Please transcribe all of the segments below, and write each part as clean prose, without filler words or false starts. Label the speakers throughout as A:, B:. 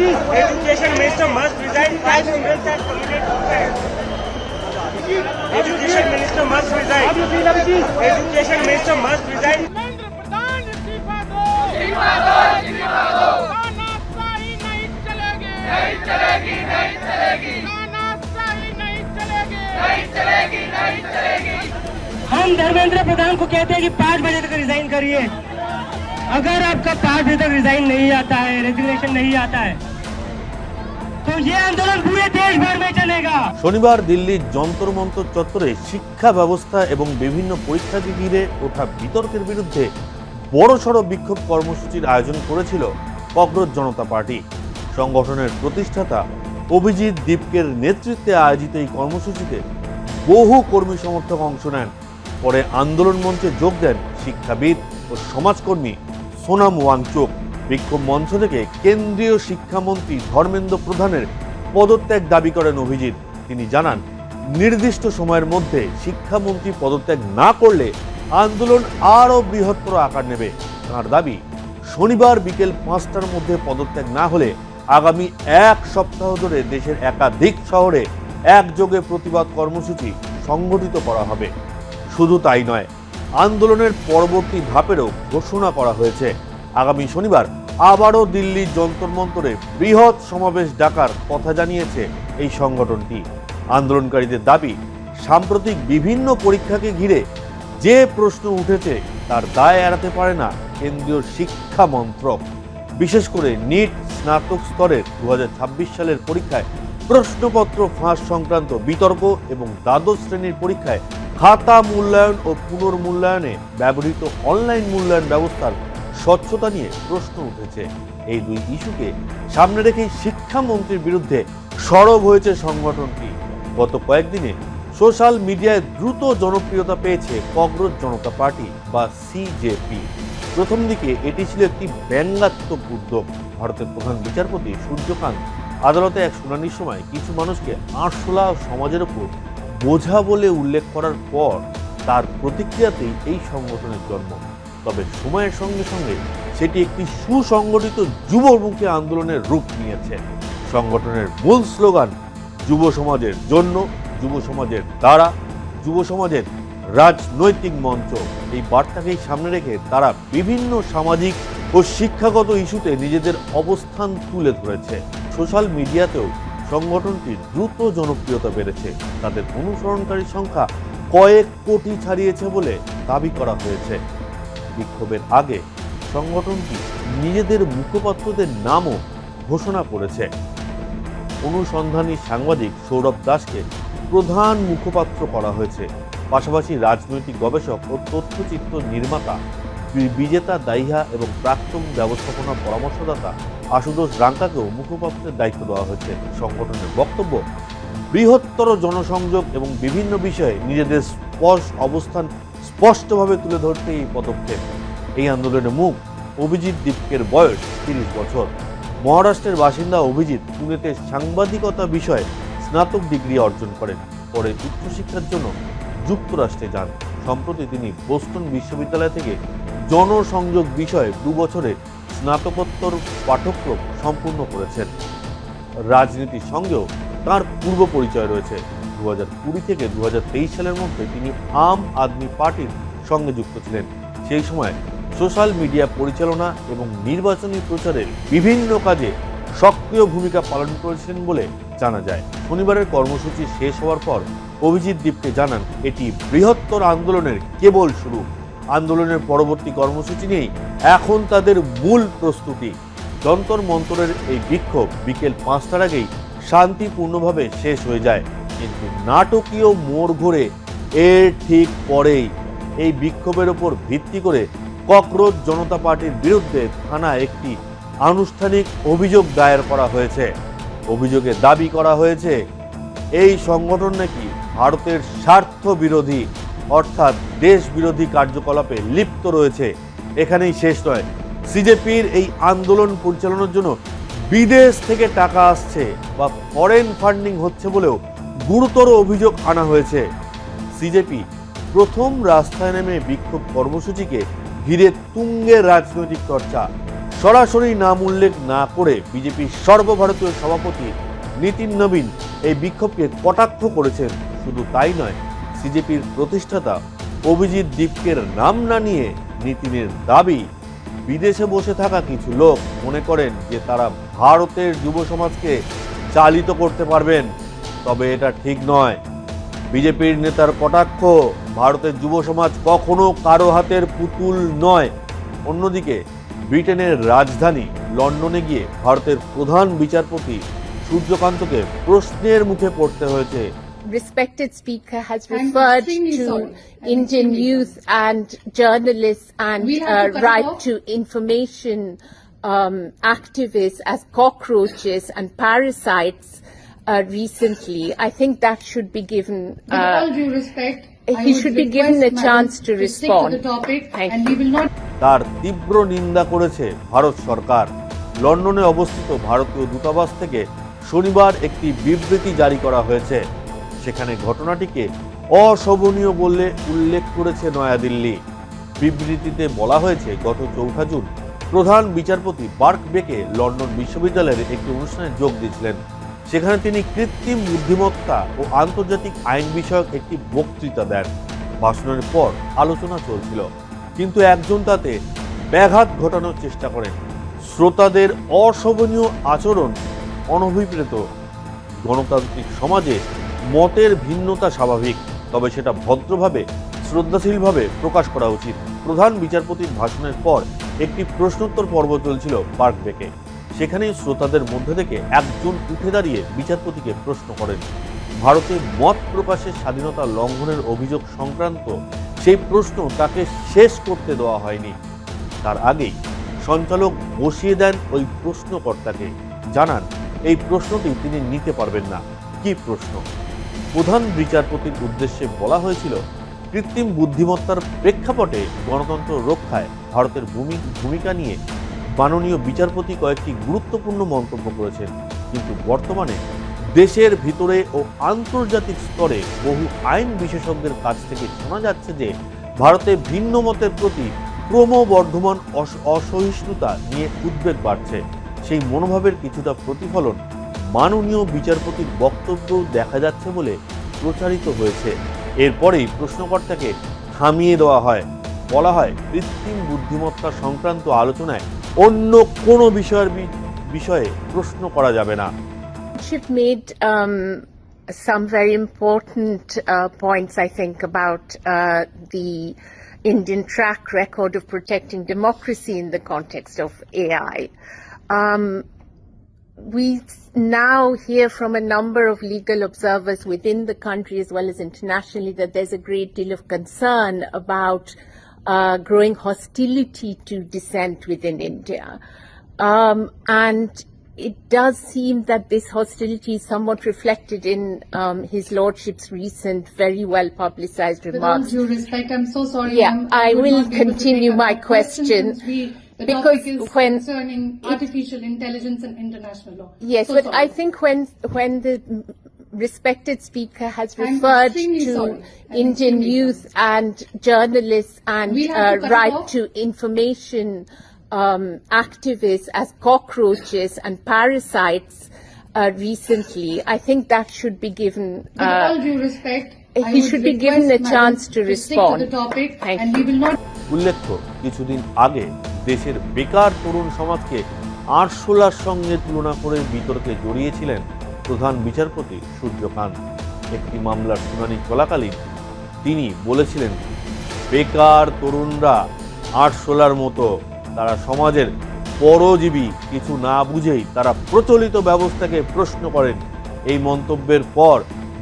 A: Education Minister must resign. 5 students have committed suicide. Education Minister must resign. Education Minister must resign.
B: Dharmendra Pradhan इस्तीफा दो। तानाशाही नहीं चलेगी। तानाशाही नहीं चलेगी।
C: हम धर्मेंद्र प्रधान को कहते हैं कि 5 बजे तक रिजाइन करिए। अगर आपका 5 बजे तक रिजाइन नहीं आता है, रेजिग्नेशन नहीं आता है, तो ये आंदोलन पूरे देश भर में चलेगा।
D: শনিবার দিল্লির যন্তর মন্তর চত্বরে শিক্ষা ব্যবস্থা এবং বিভিন্ন পরীক্ষাকে ঘিরে ওঠা বিতর্কের বিরুদ্ধে বড়সড় বিক্ষোভ কর্মসূচির আয়োজন করেছিল ককরোচ জনতা পার্টি। সংগঠনের প্রতিষ্ঠাতা অভিজিৎ দীপকের নেতৃত্বে আয়োজিত এই কর্মসূচিতে বহু কর্মী সমর্থক অংশ নেন। পরে আন্দোলন মঞ্চে যোগ দেন শিক্ষাবিদ ও সমাজকর্মী সোনাম ওয়াংচুক। বিক্ষোভ মঞ্চ থেকে কেন্দ্রীয় শিক্ষামন্ত্রী ধর্মেন্দ্র প্রধানের পদত্যাগ দাবি করেন অভিজিৎ। তিনি জানান, নির্দিষ্ট সময়ের মধ্যে শিক্ষামন্ত্রী পদত্যাগ না করলে আন্দোলন আরও বৃহত্তর আকার নেবে। তাঁর দাবি, শনিবার বিকেল 5টার মধ্যে পদত্যাগ না হলে আগামী 1 সপ্তাহ ধরে দেশের একাধিক শহরে একযোগে প্রতিবাদ কর্মসূচি সংগঠিত করা হবে। শুধু তাই নয়, আন্দোলনের পরবর্তী ধাপেরও ঘোষণা করা হয়েছে। আগামী শনিবার আবারও দিল্লির যন্তর মন্তরে বৃহৎ সমাবেশ ডাকার কথা জানিয়েছে এই সংগঠনটি। আন্দোলনকারীদের দাবি, সাম্প্রতিক বিভিন্ন পরীক্ষাকে ঘিরে যে প্রশ্ন উঠেছে তার দায় এড়াতে পারে না কেন্দ্রীয় শিক্ষা মন্ত্রক। বিশেষ করে নিট স্নাতক স্তরের 2026 সালের পরীক্ষায় প্রশ্নপত্র ফাঁস সংক্রান্ত বিতর্ক এবং দ্বাদশ শ্রেণীর পরীক্ষায় খাতা মূল্যায়ন ও পুনর্মূল্যায়নে ব্যবহৃত অনলাইন মূল্যায়ন ব্যবস্থার স্বচ্ছতা নিয়ে প্রশ্ন উঠেছে। এই দুই ইস্যুকে সামনে রেখেই শিক্ষামন্ত্রীর বিরুদ্ধে সরব হয়েছে সংগঠনটি। গত কয়েকদিনে সোশ্যাল মিডিয়ায় দ্রুত জনপ্রিয়তা পেয়েছে ককরোচ জনতা পার্টি বা সিজেপি। প্রথম দিকে এটি ছিল একটি ব্যঙ্গাত্মক উদ্যোগ। ভারতের প্রধান বিচারপতি সূর্যকান্ত আদালতে এক শুনানির সময় কিছু মানুষকে আরশোলা সমাজের উপর বোঝা বলে উল্লেখ করার পর তার প্রতিক্রিয়াতেই এই সংগঠনের জন্ম। তবে সময়ের সঙ্গে সঙ্গে সেটি একটি সুসংগঠিত যুবমুখী আন্দোলনের রূপ নিয়েছে। সংগঠনের মূল স্লোগান যুব সমাজের জন্য, যুব সমাজের দ্বারা, যুব সমাজের রাজনৈতিক মঞ্চ। এই বার্তাকেই সামনে রেখে তারা বিভিন্ন সামাজিক ও শিক্ষাগত ইস্যুতে নিজেদের অবস্থান তুলে ধরেছে। সোশ্যাল মিডিয়াতেও সংগঠনটির দ্রুত জনপ্রিয়তা বেড়েছে। তাদের অনুসরণকারীর সংখ্যা কয়েক কোটি ছাড়িয়েছে বলে দাবি করা হয়েছে। বিক্ষোভের আগে সংগঠনটি নিজেদের মুখপাত্রদের নামও ঘোষণা করেছে। অনুসন্ধানী সাংবাদিক সৌরভ দাসকে প্রধান মুখপাত্র করা হয়েছে। পাশাপাশি রাজনৈতিক গবেষক ও তথ্যচিত্র নির্মাতা বিজেতা দাইহা এবং প্রাক্তন ব্যবস্থাপনা পরামর্শদাতা আশুতোষ রাঙ্কাকেও মুখপাত্রের দায়িত্ব দেওয়া হয়েছে। সংগঠনের বক্তব্য, বৃহত্তর জনসংযোগ এবং বিভিন্ন বিষয়ে নিজেদের অবস্থান স্পষ্টভাবে তুলে ধরতে এই পদক্ষেপ। এই আন্দোলনের মুখ অভিজিৎ দীপকের বয়স 30 বছর। মহারাষ্ট্রের বাসিন্দা অভিজিৎ পুনেতে সাংবাদিকতা বিষয়ে স্নাতক ডিগ্রি অর্জন করেন। পরে উচ্চশিক্ষার জন্য যুক্তরাষ্ট্রে যান। সম্প্রতি তিনি বোস্টন বিশ্ববিদ্যালয় থেকে জনসংযোগ বিষয়ে 2 বছরের স্নাতকোত্তর পাঠ্যক্রম সম্পূর্ণ করেছেন। রাজনীতির সঙ্গেও তার পূর্ব পরিচয় রয়েছে। 2020 থেকে 2023 সালের মধ্যে তিনি আম আদমি পার্টির সঙ্গে যুক্ত ছিলেন। সেই সময় সোশ্যাল মিডিয়া পরিচালনা এবং নির্বাচনী প্রচারের বিভিন্ন কাজে সক্রিয় ভূমিকা পালন করেছিলেন বলে জানা যায়। শনিবারের কর্মসূচি শেষ হওয়ার পর অভিজিৎ দীপকে জানান, এটি বৃহত্তর আন্দোলনের কেবল শুরু। আন্দোলনের পরবর্তী কর্মসূচি নিয়েই এখন তাদের মূল প্রস্তুতি। যন্তর মন্তরের এই বিক্ষোভ বিকেল 5টার আগেই শান্তিপূর্ণভাবে শেষ হয়ে যায়, কিন্তু নাটকীয় মোড় ঘুরে এর ঠিক পরেই এই বিক্ষোভের ওপর ভিত্তি করে ককরোচ জনতা পার্টির বিরুদ্ধে থানায় একটি আনুষ্ঠানিক অভিযোগ দায়ের করা হয়েছে। অভিযোগে দাবি করা হয়েছে এই সংগঠন নাকি ভারতের স্বার্থ বিরোধী অর্থাৎ দেশ বিরোধী কার্যকলাপে লিপ্ত রয়েছে। এখানেই শেষ নয়, সিজেপির এই আন্দোলন পরিচালনার জন্য বিদেশ থেকে টাকা আসছে বা ফরেন ফান্ডিং হচ্ছে বলেও গুরুতর অভিযোগ আনা হয়েছে। সিজেপি প্রথম রাস্তায় নেমে বিক্ষোভ কর্মসূচিকে ঘিরে তুঙ্গে রাজনৈতিক চর্চা। সরাসরি নাম উল্লেখ না করে বিজেপির সর্বভারতীয় সভাপতি নীতিন নবীন এই বিক্ষোভকে কটাক্ষ করেছেন। শুধু তাই নয়, সিজেপির প্রতিষ্ঠাতা অভিজিৎ দীপকের নাম না নিয়ে নীতিনের দাবি বিদেশে বসে থাকা কিছু লোক মনে করেন যে তারা ভারতের যুব সমাজকে চালিত করতে পারবেন, তবে এটা ঠিক নয়। বিজেপির নেতার কটাক্ষ, ভারতের যুব সমাজ কখনো কারো হাতের পুতুল নয়। অন্যদিকে ব্রিটেনের রাজধানী লন্ডনে গিয়ে ভারতের প্রধান বিচারপতি সূর্যকান্তকে প্রশ্নের মুখে পড়তে হয়েছে।
E: Respected speaker has referred to Indian youth and journalists and right to information activists as cockroaches and parasites recently. I think that should be given.
F: With all due respect,
E: He should be given a chance to respond.
F: Stick to the topic,
E: Thank
F: and
E: you.
F: we will not.
D: তার তীব্র নিন্দা করেছে ভারত সরকার। লন্ডনে অবস্থিত ভারতীয় দূতাবাস থেকে শনিবার একটি বিবৃতি জারি করা হয়েছে। সেখানে ঘটনাটিকে অশোভনীয় বলে উল্লেখ করেছে নয়াদিল্লি। বিবৃতিতে বলা হয়েছে, গত 4 জুন প্রধান বিচারপতি বার্ক বেকে লন্ডন বিশ্ববিদ্যালয়ের একটি অনুষ্ঠানে যোগ দিয়েছিলেন। সেখানে তিনি কৃত্রিম বুদ্ধিমত্তা ও আন্তর্জাতিক আইন বিষয়ক একটি বক্তৃতা দেন। ভাষণের পর আলোচনা চলছিল, কিন্তু একজন তাতে ব্যাঘাত ঘটানোর চেষ্টা করেন। শ্রোতাদের অশোভনীয় আচরণ অনভিপ্রেত। গণতান্ত্রিক সমাজে মতের ভিন্নতা স্বাভাবিক, তবে সেটা ভদ্রভাবে, শ্রদ্ধাশীলভাবে প্রকাশ করা উচিত। প্রধান বিচারপতির ভাষণের পর একটি প্রশ্নোত্তর পর্ব চলছিল বার্ক বেকে। সেখানেই শ্রোতাদের মধ্যে থেকে একজন উঠে দাঁড়িয়ে বিচারপতিকে প্রশ্ন করেন। ভারতে মত প্রকাশের স্বাধীনতা লঙ্ঘনের অভিযোগ সংক্রান্ত সেই প্রশ্ন তাকে শেষ করতে দেওয়া হয়নি। তার আগেই সঞ্চালক বসিয়ে দেন ওই প্রশ্নকর্তাকে, জানান এই প্রশ্নটি তিনি নিতে পারবেন না। কি প্রশ্ন? প্রধান বিচারপতির উদ্দেশ্যে বলা হয়েছিল, কৃত্রিম বুদ্ধিমত্তার প্রেক্ষাপটে গণতন্ত্র রক্ষায় ভারতের ভূমিকা নিয়ে মাননীয় বিচারপতি কয়েকটি গুরুত্বপূর্ণ মন্তব্য করেছেন, কিন্তু বর্তমানে দেশের ভিতরে ও আন্তর্জাতিক স্তরে বহু আইন বিশেষজ্ঞের কাছ থেকে শোনা যাচ্ছে যে ভারতে ভিন্ন মতের প্রতি ক্রমবর্ধমান অসহিষ্ণুতা নিয়ে উদ্বেগ বাড়ছে। সেই মনোভাবের কিছুটা প্রতিফলন মাননীয় বিচারপতির বক্তব্যেও দেখা যাচ্ছে বলে প্রচারিত হয়েছে। এরপরেই প্রশ্নকর্তাকে থামিয়ে দেওয়া হয়। বলা হয়, কৃত্রিম বুদ্ধিমত্তা সংক্রান্ত আলোচনায় অন্য কোনো বিষয়ে প্রশ্ন করা যাবে না।
E: You've made some very important points, I think, about the Indian track record of protecting democracy in the context of AI. We now hear from a number of legal observers within the country as well as internationally that there's a great deal of concern about growing hostility to dissent within India. And it does seem that this hostility is somewhat reflected in His Lordship's recent, very well publicized
F: With all
E: remarks.
F: due respect, I'm so sorry.
E: Yeah, I
F: would
E: will
F: not be able to
E: continue
F: take up
E: my
F: that
E: question,
F: The
E: because
F: topic is
E: when-
F: concerning artificial intelligence and international law.
E: Yes,
F: So
E: but
F: sorry.
E: I think when the respected speaker has
F: I'm
E: referred
F: extremely
E: to
F: sorry. I'm
E: Indian
F: extremely
E: youth and journalists and
F: We have to cut it
E: right
F: off.
E: to information activists as cockroaches and parasites recently, I think that should be given.
F: With all due respect, I
E: He
F: would
E: should be given
F: request
E: a chance
F: Madam
E: to
F: stick
E: respond.
F: to the topic,
E: Thank
F: and
E: you.
F: we will not.
D: উল্লেখ্য, কিছুদিন আগে দেশের বেকার তরুণ সমাজকে আরশোলার সঙ্গে তুলনা করে বিতর্কে জড়িয়েছিলেন প্রধান বিচারপতি সূর্যকান্ত। একটি মামলার শুনানি চলাকালীন তিনি বলেছিলেন, বেকার তরুণরা আরশোলার মতো, তারা সমাজের পরজীবী, কিছু না বুঝেই তারা প্রচলিত ব্যবস্থাকে প্রশ্ন করেন। এই মন্তব্যের পর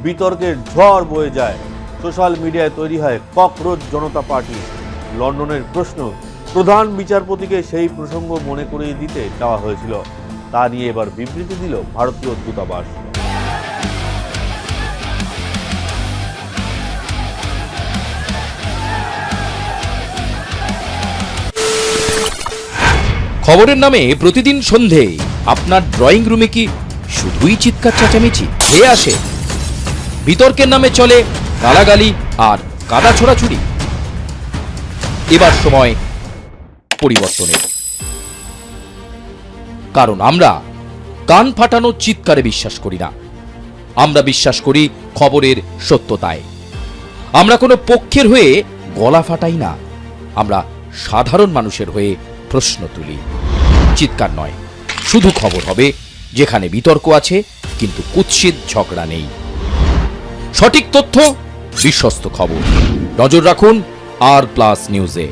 D: বিতর্কের ঝড় বয়ে যায়। সোশ্যাল মিডিয়ায় তৈরি হয় ককরোচ জনতা পার্টি। লন্ডনের প্রশ্ন, প্রধান বিচারপতিকে সেই প্রসঙ্গ মনে করিয়ে দিতে চাওয়া হয়েছিল। তা নিয়ে এবার বিবৃতি দিল ভারতীয় দূতাবাস।
G: খবরের নামে প্রতিদিন সন্ধে আপনার ড্রয়িং রুমে কি শুধুই চিৎকার চেঁচামেচি খেয়ে আসে? বিতর্কের নামে চলে গালাগালি আর কাদা ছোড়াছুড়ি। এবার সময় পরিবর্তনের। কারণ আমরা কান ফাটানো চিৎকারে বিশ্বাস করি না, আমরা বিশ্বাস করি খবরের সত্যতায়। আমরা কোনো পক্ষের হয়ে গলা ফাটাই না, আমরা সাধারণ মানুষের হয়ে প্রশ্ন তুলি। চিৎকার নয়, শুধু খবর হবে যেখানে বিতর্ক আছে কিন্তু কুৎসিত ঝগড়া নেই। সঠিক তথ্য, বিশ্বস্ত খবর। নজর রাখুন আর প্লাস নিউজে।